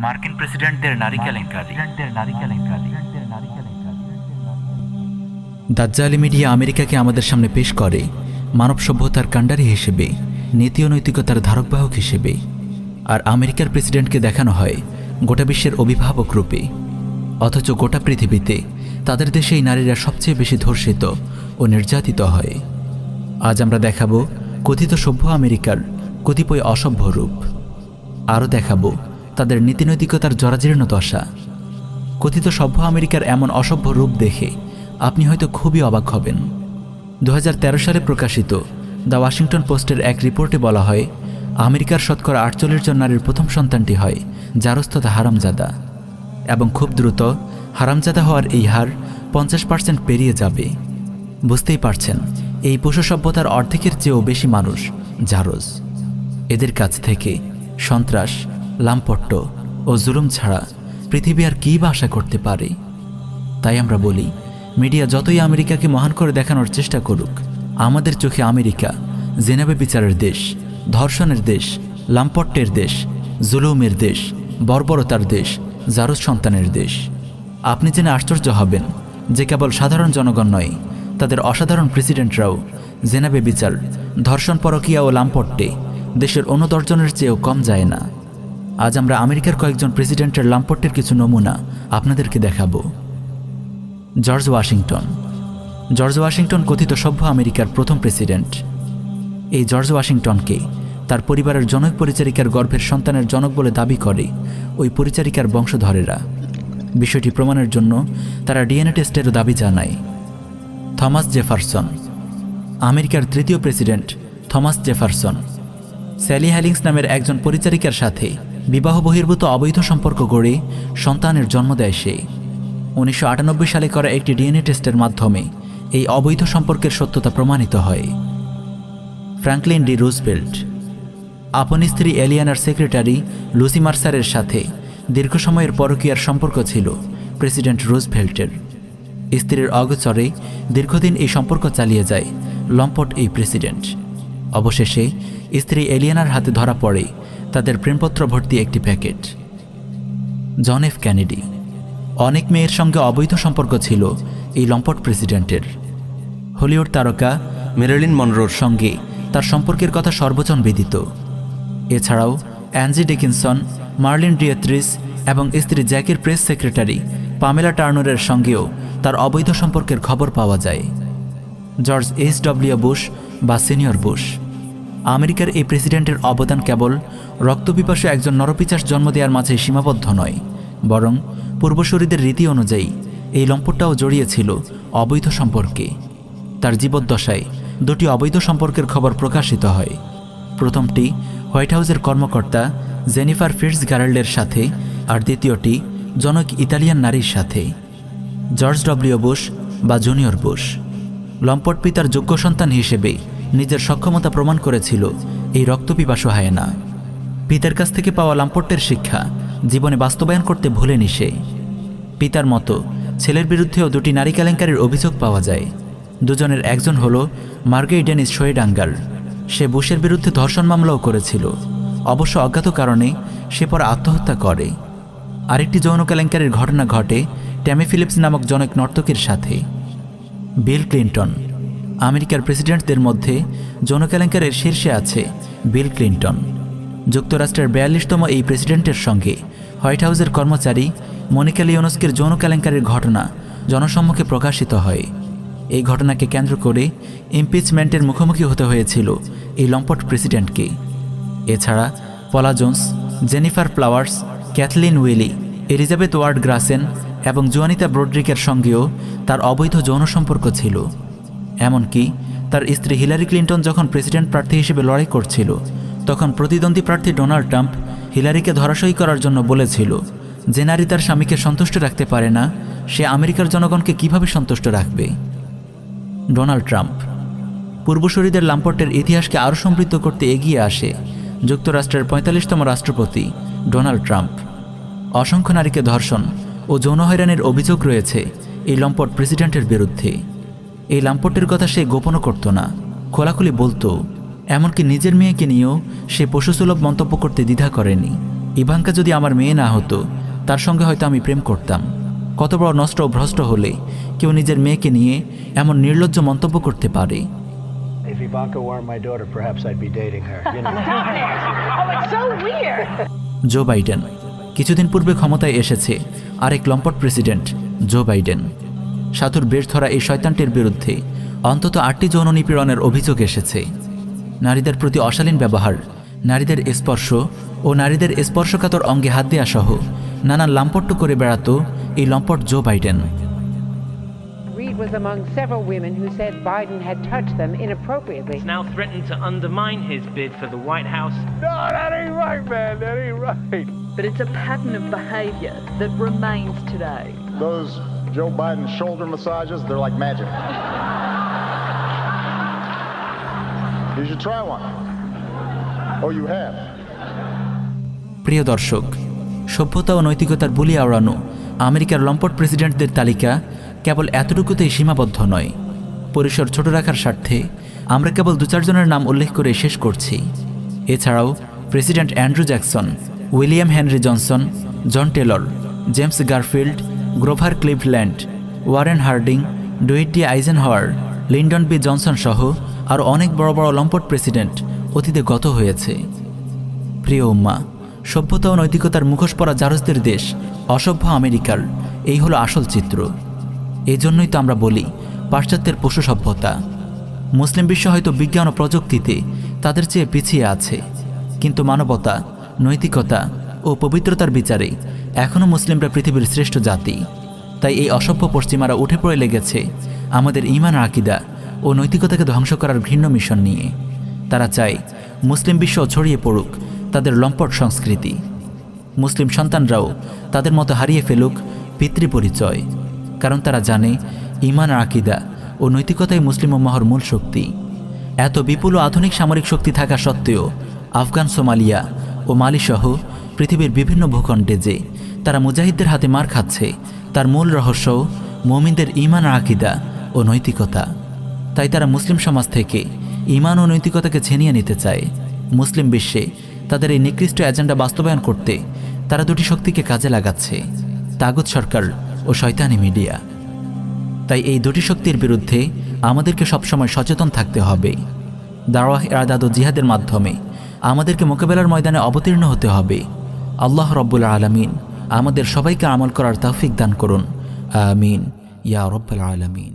মার্কিন প্রেসিডেন্টদের নারী কেলেঙ্কারি। দাজ্জালি মিডিয়া আমেরিকাকে আমাদের সামনে পেশ করে মানব সভ্যতার কাণ্ডারি হিসেবে, নীতি ও নৈতিকতার ধারকবাহক হিসেবে, আর আমেরিকার প্রেসিডেন্টকে দেখানো হয় গোটা বিশ্বের অভিভাবক রূপে। অথচ গোটা পৃথিবীতে তাদের দেশেই নারীরা সবচেয়ে বেশি ধর্ষিত ও নির্যাতিত হয়। আজ আমরা দেখাবো কথিত সভ্য আমেরিকার কতিপয় অসভ্য রূপ। আরও দেখাবো তাদের নীতিনৈতিকতার জরাজীর্ণ দশা। কথিত সভ্য আমেরিকার এমন অসভ্য রূপ দেখে আপনি হয়তো খুবই অবাক হবেন। 2013 সালে প্রকাশিত দ্য ওয়াশিংটন পোস্টের এক রিপোর্টে বলা হয়, আমেরিকার শতকরা 48 জন নারীর প্রথম সন্তানটি হয় জারজ তথা হারামজাদা, এবং খুব দ্রুত হারামজাদা হওয়ার এই হার 50% পেরিয়ে যাবে। বুঝতেই পারছেন, এই পশু সভ্যতার অর্ধেকের চেয়েও বেশি মানুষ জারজ। এদের কাছ থেকে সন্ত্রাস, লামপট্য ও জুলুম ছাড়া পৃথিবী আর কী বা আশা করতে পারে? তাই আমরা বলি, মিডিয়া যতই আমেরিকাকে মহান করে দেখানোর চেষ্টা করুক, আমাদের চোখে আমেরিকা জেনেভা বিচারের দেশ, ধর্ষণের দেশ, লামপট্যের দেশ, জুলুমের দেশ, বর্বরতার দেশ, জারজ সন্তানের দেশ। আপনি জেনে আশ্চর্য হবেন যে কেবল সাধারণ জনগণ নয়, তাদের অসাধারণ প্রেসিডেন্টরাও জেনেভা বিচার, ধর্ষণ, পরকীয়া ও লামপট্যে দেশের অন্য দর্জনের চেয়েও কম যায় না। আজ আমরা আমেরিকার কয়েকজন প্রেসিডেন্টের লামপট্যের কিছু নমুনা আপনাদেরকে দেখাবো। George Washington. জর্জ ওয়াশিংটন কথিত সভ্য আমেরিকার প্রথম প্রেসিডেন্ট। এই জর্জ ওয়াশিংটনকে তার পরিবারের জনক পরিচারিকার গর্ভের সন্তানের জনক বলে দাবি করে ওই পরিচারিকার বংশধরেরা। বিষয়টি প্রমাণের জন্য তারা ডিএনএ টেস্টেরও দাবি জানায়। Thomas Jefferson. আমেরিকার তৃতীয় প্রেসিডেন্ট থমাস জেফারসন স্যালি হ্যালিংস নামের একজন পরিচারিকার সাথে বিবাহ বহির্ভূত অবৈধ সম্পর্ক গড়ে সন্তানের জন্ম দেয় সে। 1998 সালে করা একটি ডিএনএ টেস্টের মাধ্যমে এই অবৈধ সম্পর্কের সত্যতা প্রমাণিত হয়। Franklin D Roosevelt. আপন স্ত্রী এলিয়ানার সেক্রেটারি লুসি মার্সারের সাথে দীর্ঘ সময়ের পরকীয়ার সম্পর্ক ছিল প্রেসিডেন্ট রুজভেল্টের। স্ত্রীর অগোচরে দীর্ঘদিন এই সম্পর্ক চালিয়ে যায় লম্পট এই প্রেসিডেন্ট। অবশেষে স্ত্রী এলিয়ানার হাতে ধরা পড়ে তাদের প্রেমপত্র ভর্তি একটি প্যাকেট। John F Kennedy. অনেক মেয়ের সঙ্গে অবৈধ সম্পর্ক ছিল এই লম্পট প্রেসিডেন্টের। হলিউড তারকা মেরিলিন মনরোর সঙ্গে তার সম্পর্কের কথা সর্বজন বিদিত। এছাড়াও অ্যাঞ্জি ডিকিনসন, মার্লিন ডিয়েত্রিস এবং স্ত্রী জ্যাকের প্রেস সেক্রেটারি পামেলা টার্নারের সঙ্গেও তার অবৈধ সম্পর্কের খবর পাওয়া যায়। George HW. বুশ বা সিনিয়র বুশ। আমেরিকার এই প্রেসিডেন্টের অবদান কেবল রক্তপিপাসু একজন নরপিচাস জন্ম দেওয়ার মাঝে সীমাবদ্ধ নয়, বরং পূর্বসূরীদের রীতি অনুযায়ী এই লম্পটটাও জড়িয়েছিল অবৈধ সম্পর্কে। তার জীবদ্দশায় দুটি অবৈধ সম্পর্কের খবর প্রকাশিত হয়। প্রথমটি হোয়াইট হাউসের কর্মকর্তা জেনিফার ফিটজগারাল্ডের সাথে, আর দ্বিতীয়টি জনক ইতালিয়ান নারীর সাথে। George W. বুশ বা জুনিয়র বুশ লম্পট পিতার যোগ্য সন্তান হিসেবে নিজের সক্ষমতা প্রমাণ করেছিল এই রক্তপিপাসু হায়েনা। পিতার কাছ থেকে পাওয়া লাম্পট্যের শিক্ষা জীবনে বাস্তবায়ন করতে ভুলেনি সে। পিতার মতো ছেলের বিরুদ্ধেও দুটি নারী কেলেঙ্কারির অভিযোগ পাওয়া যায়। দুজনের একজন হল মার্গেই ডেনিস শোয়েডাঙ্গার। সে বুশের বিরুদ্ধে ধর্ষণ মামলাও করেছিল, অবশ্য অজ্ঞাত কারণে সে পরে আত্মহত্যা করে। আরেকটি যৌন কেলেঙ্কারির ঘটনা ঘটে ট্যামি ফিলিপস নামক জনক নর্তকীর সাথে। Bill Clinton. আমেরিকার প্রেসিডেন্টদের মধ্যে যৌন কেলেঙ্কারির শীর্ষে আছে বিল ক্লিন্টন। যুক্তরাষ্ট্রের 42তম এই প্রেসিডেন্টের সঙ্গে হোয়াইট হাউসের কর্মচারী মনিকা লিওনস্কির যৌন কেলেঙ্কারির ঘটনা জনসম্মুখে প্রকাশিত হয়। এই ঘটনাকে কেন্দ্র করে ইমপিচমেন্টের মুখোমুখি হতে হয়েছিল এই লম্পট প্রেসিডেন্টকে। এছাড়া Paula Jones, Jennifer Flowers, Kathleen Willey, Elizabeth Ward Gracen এবং জুয়ানিতা ব্রোড্রিকের সঙ্গেও তার অবৈধ যৌন সম্পর্ক ছিল। এমনকি তার স্ত্রী হিলারি ক্লিন্টন যখন প্রেসিডেন্ট প্রার্থী হিসেবে লড়াই করছিল, তখন প্রতিদ্বন্দ্বী প্রার্থী ডোনাল্ড ট্রাম্প হিলারিকে ধরাশয়ী করার জন্য বলেছিল, যে নারী তার স্বামীকে সন্তুষ্ট রাখতে পারে না, সে আমেরিকার জনগণকে কিভাবে সন্তুষ্ট রাখবে। Donald Trump. পূর্বসূরীদের লাম্পট্যের ইতিহাসকে আরও সমৃদ্ধ করতে এগিয়ে আসে যুক্তরাষ্ট্রের 45তম রাষ্ট্রপতি ডোনাল্ড ট্রাম্প। অসংখ্য নারীকে ধর্ষণ ও যৌন হয়রানির অভিযোগ রয়েছে এই লম্পট প্রেসিডেন্টের বিরুদ্ধে। এই লাম্পটের কথা সে গোপনও করত না, খোলাখুলি বলতো। এমনকি নিজের মেয়েকে নিয়েও সে পশুসুলভ মন্তব্য করতে দ্বিধা করেনি। ইভাঙ্কা যদি আমার মেয়ে না হতো, তার সঙ্গে হয়তো আমি প্রেম করতাম। কত বড় নষ্ট ও ভ্রষ্ট হলে কেউ নিজের মেয়েকে নিয়ে এমন নির্লজ্জ মন্তব্য করতে পারে। If Ivanka weren't my daughter, perhaps I'd be dating her. You know. Oh, it's so weird. Joe Biden. কিছুদিন পূর্বে ক্ষমতায় এসেছে আরেক লম্পট প্রেসিডেন্ট জো বাইডেন। সাধুর বেশ ধরা এই শয়তানটির বিরুদ্ধে অন্তত 8টি যৌন নিপীড়নের অভিযোগ এসেছে। নারীদের প্রতি অশালীন ব্যবহার, নারীদের স্পর্শ ও নারীদের স্পর্শকাতর অঙ্গে হাত দেওয়া সহ নানান লাম্পট্য করে বেড়াতো এই লম্পট Joe Biden. Reid was among several women who said Biden had touched them inappropriately. He's now threatened to undermine his bid for the White House. No, that ain't right, man. That ain't right. But it's a pattern of behavior that remains today. Those Joe Biden shoulder massages, they're like magic. You should try one. Oh, you have. প্রিয় দর্শক, সভ্যতা ও নৈতিকতার বুলি আওড়ানো আমেরিকার লম্পট প্রেসিডেন্টদের তালিকা কেবল এতটুকুতেই সীমাবদ্ধ নয়। পরিসর ছোট রাখার স্বার্থে আমরা কেবল 2-4 জনের নাম উল্লেখ করে শেষ করছি। এছাড়াও president Andrew Jackson, William Henry Johnson, John Taylor, James Garfield, Grover Cleveland, Warren Harding, Dwight D Eisenhower, Lyndon B Johnson সহ আরও অনেক বড় বড় লম্পট প্রেসিডেন্ট অতীতে গত হয়েছে। প্রিয় উম্মা, সভ্যতা ও নৈতিকতার মুখোশ পরা জারজদের দেশ অসভ্য আমেরিকার এই হলো আসল চিত্র। এই জন্যই তো আমরা বলি পাশ্চাত্যের পশু সভ্যতা। মুসলিম বিশ্ব হয়তো বিজ্ঞান ও প্রযুক্তিতে তাদের চেয়ে পিছিয়ে আছে, কিন্তু মানবতা, নৈতিকতা ও পবিত্রতার বিচারে এখনও মুসলিমরা পৃথিবীর শ্রেষ্ঠ জাতি। তাই এই অসভ্য পশ্চিমারা উঠে পড়ে লেগেছে আমাদের ঈমান আকিদা ও নৈতিকতাকে ধ্বংস করার ঘৃণ্য মিশন নিয়ে। তারা চায় মুসলিম বিশ্ব ছড়িয়ে পড়ুক তাদের লম্পট সংস্কৃতি। মুসলিম সন্তানরাও তাদের মতো হারিয়ে ফেলুক পিতৃপরিচয়, কারণ তারা জানে ঈমান আকিদা ও নৈতিকতাই মুসলিম উম্মাহর মূল শক্তি। এত বিপুল ও আধুনিক সামরিক শক্তি থাকা সত্ত্বেও আফগান, সোমালিয়া ও মালিসহ পৃথিবীর বিভিন্ন ভূখণ্ডে যে তারা মুজাহিদদের হাতে মার খাচ্ছে, তার মূল রহস্য মুমিনদের ঈমান আকিদা ও নৈতিকতা। তাই তারা মুসলিম সমাজ থেকে ঈমান ও নৈতিকতাকে ছিনিয়ে নিতে চায়। মুসলিম বিশ্বে তাদের এই নিকৃষ্ট এজেন্ডা বাস্তবায়ন করতে তারা দুটি শক্তিকে কাজে লাগাচ্ছে, তাগুত সরকার ও শয়তানি মিডিয়া। তাই এই দুটি শক্তির বিরুদ্ধে আমাদেরকে সবসময় সচেতন থাকতে হবে। দাওয়াহ, ইরশাদ ও জিহাদের মাধ্যমে আমাদেরকে মোকাবেলার ময়দানে অবতীর্ণ হতে হবে। আল্লাহ রব্বুল আলামিন আমাদের সবাইকে আমল করার তৌফিক দান করুন। আমিন ইয়া রব্বুল আলামিন।